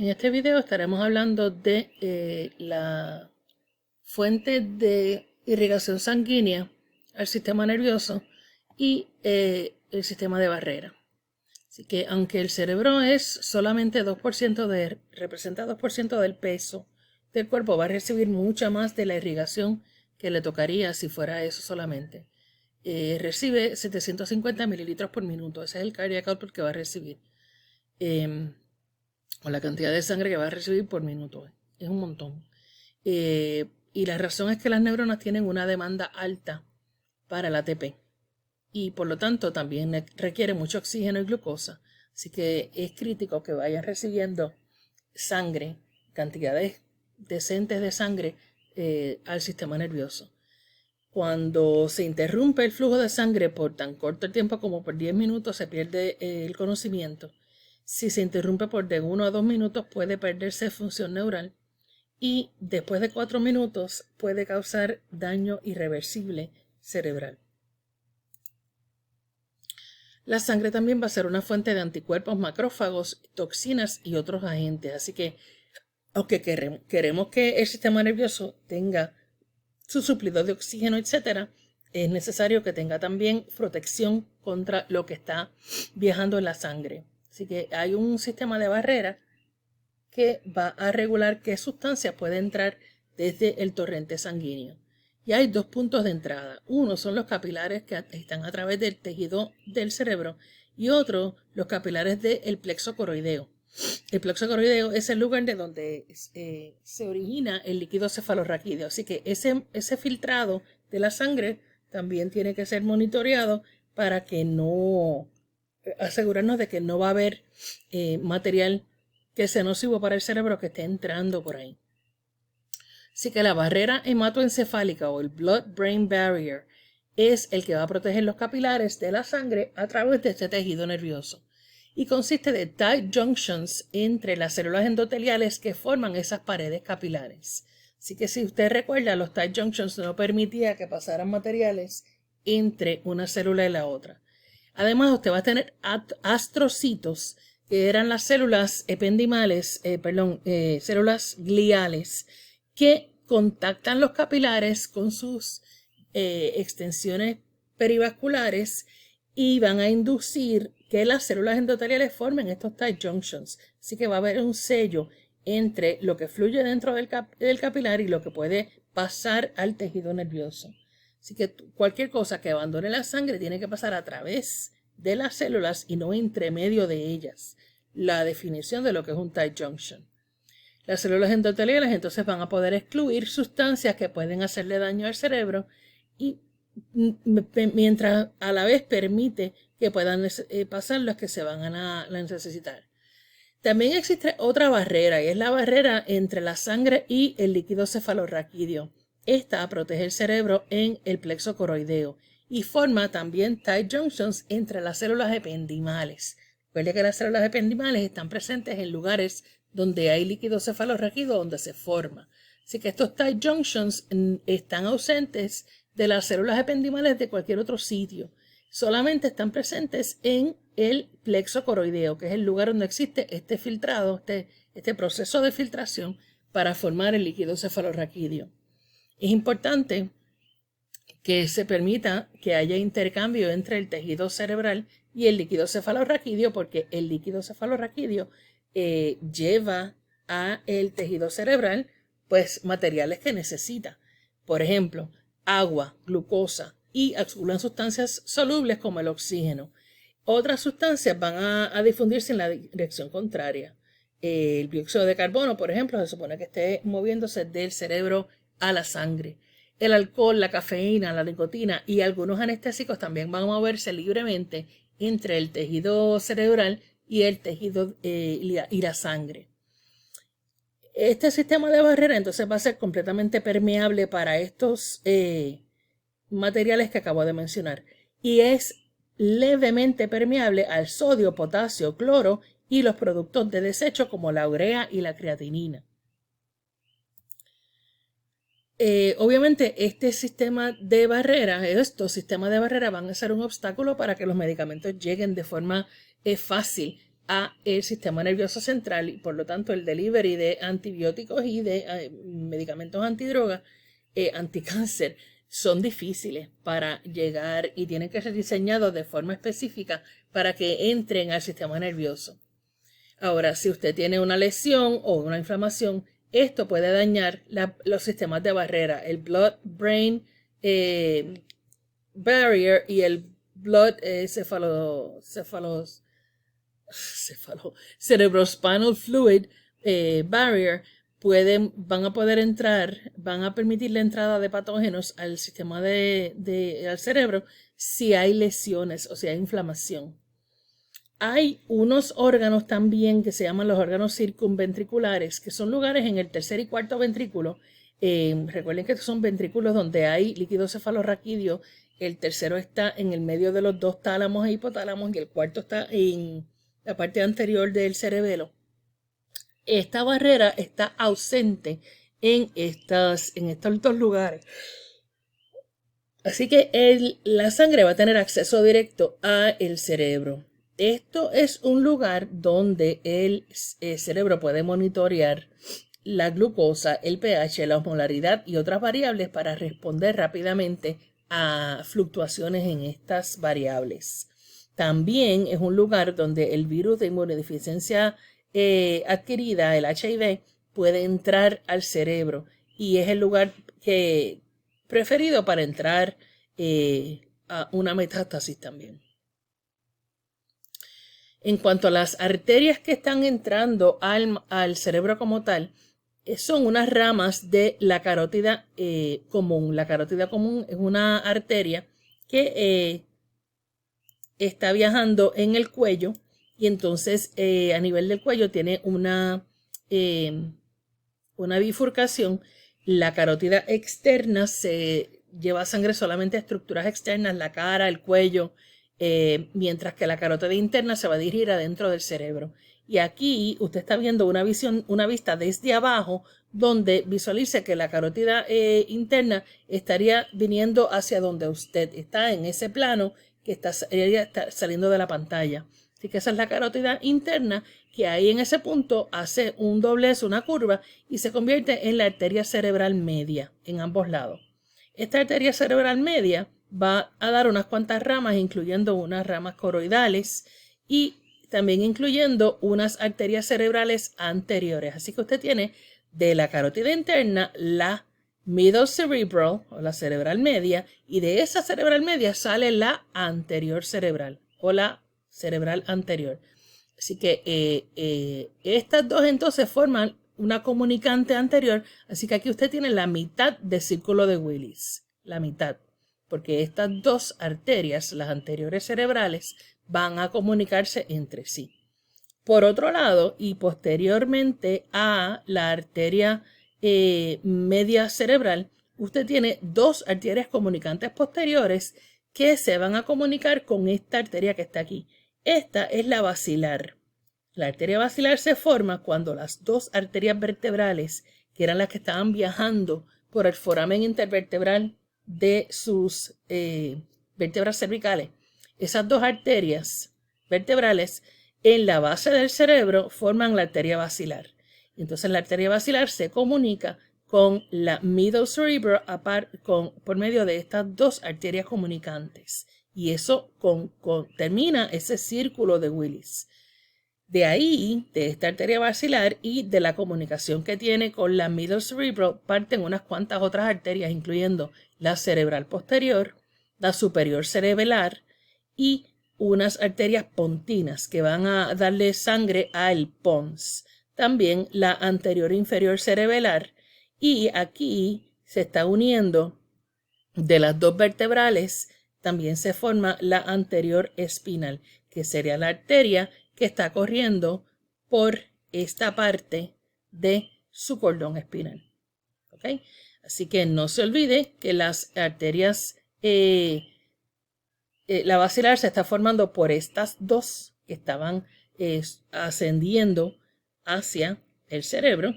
En este video estaremos hablando de la fuente de irrigación sanguínea al sistema nervioso y el sistema de barrera. Así que aunque el cerebro es solamente 2% representa 2% del peso del cuerpo, va a recibir mucha más de la irrigación que le tocaría si fuera eso solamente. Recibe 750 mililitros por minuto, ese es el cardiac output que va a recibir. O la cantidad de sangre que va a recibir por minuto. Es un montón. Y la razón es que las neuronas tienen una demanda alta para el ATP. Y por lo tanto también requiere mucho oxígeno y glucosa. Así que es crítico que vayan recibiendo sangre, cantidades decentes de sangre al sistema nervioso. Cuando se interrumpe el flujo de sangre por tan corto tiempo como por 10 minutos, se pierde el conocimiento. Si se interrumpe por de 1 a 2 minutos, puede perderse función neural. Y después de 4 minutos puede causar daño irreversible cerebral. La sangre también va a ser una fuente de anticuerpos, macrófagos, toxinas y otros agentes. Así que, aunque queremos que el sistema nervioso tenga su suplido de oxígeno, etc., es necesario que tenga también protección contra lo que está viajando en la sangre. Así que hay un sistema de barrera que va a regular qué sustancia puede entrar desde el torrente sanguíneo. Y hay dos puntos de entrada. Uno son los capilares que están a través del tejido del cerebro y otro los capilares del plexo coroideo. El plexo coroideo es el lugar de donde se origina el líquido cefalorraquídeo. Así que ese filtrado de la sangre también tiene que ser monitoreado para que no asegurarnos de que no va a haber material que sea nocivo para el cerebro que esté entrando por ahí. Así que la barrera hematoencefálica o el blood-brain barrier es el que va a proteger los capilares de la sangre a través de este tejido nervioso y consiste de tight junctions entre las células endoteliales que forman esas paredes capilares. Así que si usted recuerda, los tight junctions no permitían que pasaran materiales entre una célula y la otra. Además, usted va a tener astrocitos, que eran las células ependimales, células gliales, que contactan los capilares con sus extensiones perivasculares y van a inducir que las células endoteliales formen estos tight junctions. Así que va a haber un sello entre lo que fluye dentro del capilar y lo que puede pasar al tejido nervioso. Así que cualquier cosa que abandone la sangre tiene que pasar a través de las células y no entre medio de ellas. La definición de lo que es un tight junction. Las células endoteliales entonces van a poder excluir sustancias que pueden hacerle daño al cerebro y mientras a la vez permite que puedan pasar las que se van a necesitar. También existe otra barrera y es la barrera entre la sangre y el líquido cefalorraquídeo. Esta protege el cerebro en el plexo coroideo y forma también tight junctions entre las células ependimales. Recuerde que las células ependimales están presentes en lugares donde hay líquido cefalorraquídeo donde se forma. Así que estos tight junctions están ausentes de las células ependimales de cualquier otro sitio. Solamente están presentes en el plexo coroideo, que es el lugar donde existe este filtrado, este proceso de filtración para formar el líquido cefalorraquídeo. Es importante que se permita que haya intercambio entre el tejido cerebral y el líquido cefalorraquídeo, porque el líquido cefalorraquídeo lleva a el tejido cerebral pues materiales que necesita. Por ejemplo, agua, glucosa y algunas sustancias solubles como el oxígeno. Otras sustancias van a difundirse en la dirección contraria. El dióxido de carbono, por ejemplo, se supone que esté moviéndose del cerebro a la sangre. El alcohol, la cafeína, la nicotina y algunos anestésicos también van a moverse libremente entre el tejido cerebral y el tejido y la sangre. Este sistema de barrera entonces va a ser completamente permeable para estos materiales que acabo de mencionar y es levemente permeable al sodio, potasio, cloro y los productos de desecho como la urea y la creatinina. Obviamente estos sistemas de barrera van a ser un obstáculo para que los medicamentos lleguen de forma fácil a el sistema nervioso central y por lo tanto el delivery de antibióticos y de medicamentos antidroga, anticáncer, son difíciles para llegar y tienen que ser diseñados de forma específica para que entren al sistema nervioso. Ahora, si usted tiene una lesión o una inflamación, esto puede dañar los sistemas de barrera, el blood-brain barrier y el blood cerebrospinal fluid barrier van a poder entrar, van a permitir la entrada de patógenos al sistema al cerebro si hay lesiones o si hay inflamación. Hay unos órganos también que se llaman los órganos circunventriculares, que son lugares en el tercer y cuarto ventrículo. Recuerden que estos son ventrículos donde hay líquido cefalorraquídeo. El tercero está en el medio de los dos tálamos e hipotálamos y el cuarto está en la parte anterior del cerebelo. Esta barrera está ausente en estos dos lugares. Así que la sangre va a tener acceso directo al cerebro. Esto es un lugar donde el cerebro puede monitorear la glucosa, el pH, la osmolaridad y otras variables para responder rápidamente a fluctuaciones en estas variables. También es un lugar donde el virus de inmunodeficiencia adquirida, el HIV, puede entrar al cerebro y es el lugar preferido para entrar a una metástasis también. En cuanto a las arterias que están entrando al cerebro como tal, son unas ramas de la carótida común. La carótida común es una arteria que está viajando en el cuello y entonces a nivel del cuello tiene una bifurcación. La carótida externa se lleva sangre solamente a estructuras externas, la cara, el cuello, mientras que la carótida interna se va a dirigir adentro del cerebro. Y aquí usted está viendo una vista desde abajo donde visualice que la carótida interna estaría viniendo hacia donde usted está en ese plano que está saliendo de la pantalla. Así que esa es la carótida interna que ahí en ese punto hace un doblez, una curva y se convierte en la arteria cerebral media en ambos lados. Esta arteria cerebral media va a dar unas cuantas ramas, incluyendo unas ramas coroidales y también incluyendo unas arterias cerebrales anteriores. Así que usted tiene de la carótida interna la middle cerebral o la cerebral media y de esa cerebral media sale la anterior cerebral o la cerebral anterior. Así que estas dos entonces forman una comunicante anterior. Así que aquí usted tiene la mitad del círculo de Willis, la mitad. Porque estas dos arterias, las anteriores cerebrales, van a comunicarse entre sí. Por otro lado, y posteriormente a la arteria media cerebral, usted tiene dos arterias comunicantes posteriores que se van a comunicar con esta arteria que está aquí. Esta es la basilar. La arteria basilar se forma cuando las dos arterias vertebrales, que eran las que estaban viajando por el foramen intervertebral de sus vértebras cervicales, esas dos arterias vertebrales en la base del cerebro forman la arteria basilar. Entonces la arteria basilar se comunica con la middle cerebral por medio de estas dos arterias comunicantes y eso termina ese círculo de Willis. De ahí, de esta arteria basilar y de la comunicación que tiene con la middle cerebral, parten unas cuantas otras arterias, incluyendo la cerebral posterior, la superior cerebelar y unas arterias pontinas que van a darle sangre al pons. También la anterior inferior cerebelar y aquí se está uniendo de las dos vertebrales, también se forma la anterior espinal, que sería la arteria que está corriendo por esta parte de su cordón espinal. ¿Okay? Así que no se olvide que las arterias, la basilar se está formando por estas dos que estaban ascendiendo hacia el cerebro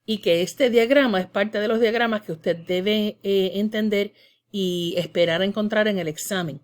y que este diagrama es parte de los diagramas que usted debe entender y esperar a encontrar en el examen.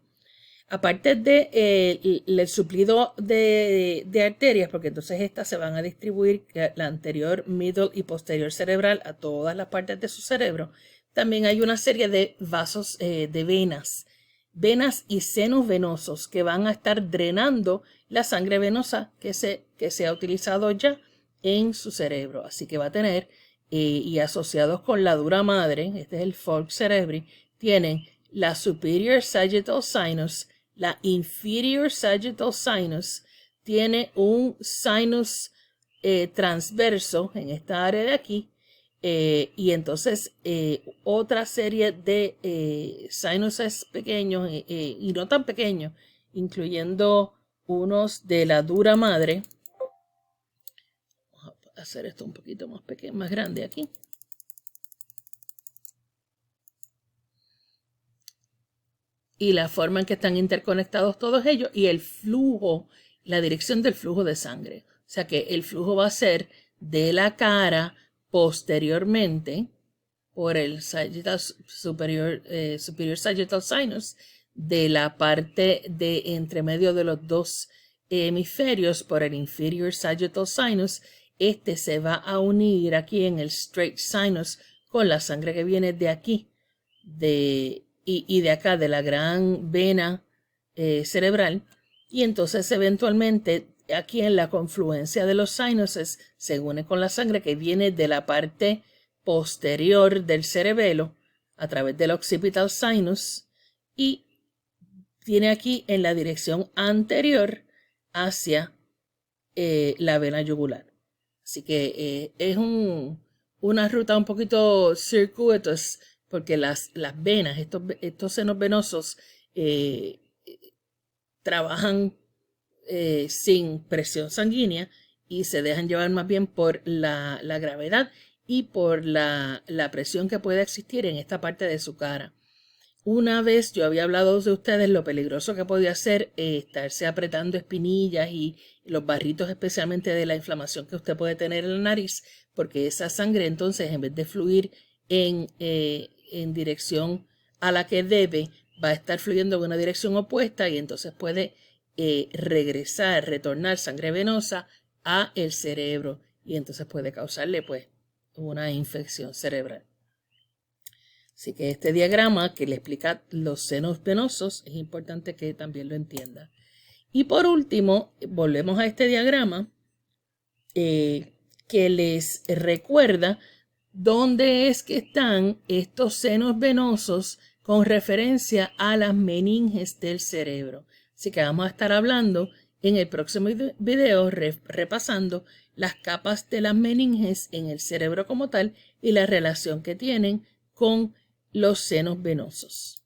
aparte de el suplido de arterias, porque entonces estas se van a distribuir la anterior, middle y posterior cerebral a todas las partes de su cerebro, también hay una serie de vasos de venas y senos venosos que van a estar drenando la sangre venosa que se ha utilizado ya en su cerebro. Así que va a tener, y asociados con la dura madre, este es el Falx cerebri, tienen la superior sagittal sinus, la inferior sagittal sinus, tiene un sinus transverso en esta área de aquí, y entonces otra serie de sinuses pequeños y no tan pequeños, incluyendo unos de la dura madre. Vamos a hacer esto un poquito más pequeño, más grande aquí. Y la forma en que están interconectados todos ellos y el flujo, la dirección del flujo de sangre. O sea que el flujo va a ser de la cara posteriormente por el superior sagittal sinus, de la parte de entre medio de los dos hemisferios por el inferior sagittal sinus. Este se va a unir aquí en el straight sinus con la sangre que viene de aquí y de acá, de la gran vena cerebral, y entonces eventualmente aquí en la confluencia de los sinuses se une con la sangre que viene de la parte posterior del cerebelo a través del occipital sinus y tiene aquí en la dirección anterior hacia la vena yugular. Así que es una ruta un poquito circuitous, porque las venas, estos senos venosos, trabajan sin presión sanguínea y se dejan llevar más bien por la gravedad y por la presión que puede existir en esta parte de su cara. Una vez yo había hablado de ustedes lo peligroso que podía ser estarse apretando espinillas y los barritos, especialmente de la inflamación que usted puede tener en la nariz, porque esa sangre entonces, en vez de fluir en dirección a la que debe, va a estar fluyendo en una dirección opuesta y entonces puede retornar sangre venosa a el cerebro y entonces puede causarle pues una infección cerebral. Así que este diagrama que le explica los senos venosos es importante que también lo entienda. Y por último, volvemos a este diagrama que les recuerda dónde es que están estos senos venosos con referencia a las meninges del cerebro. Así que vamos a estar hablando en el próximo video, repasando las capas de las meninges en el cerebro como tal y la relación que tienen con los senos venosos.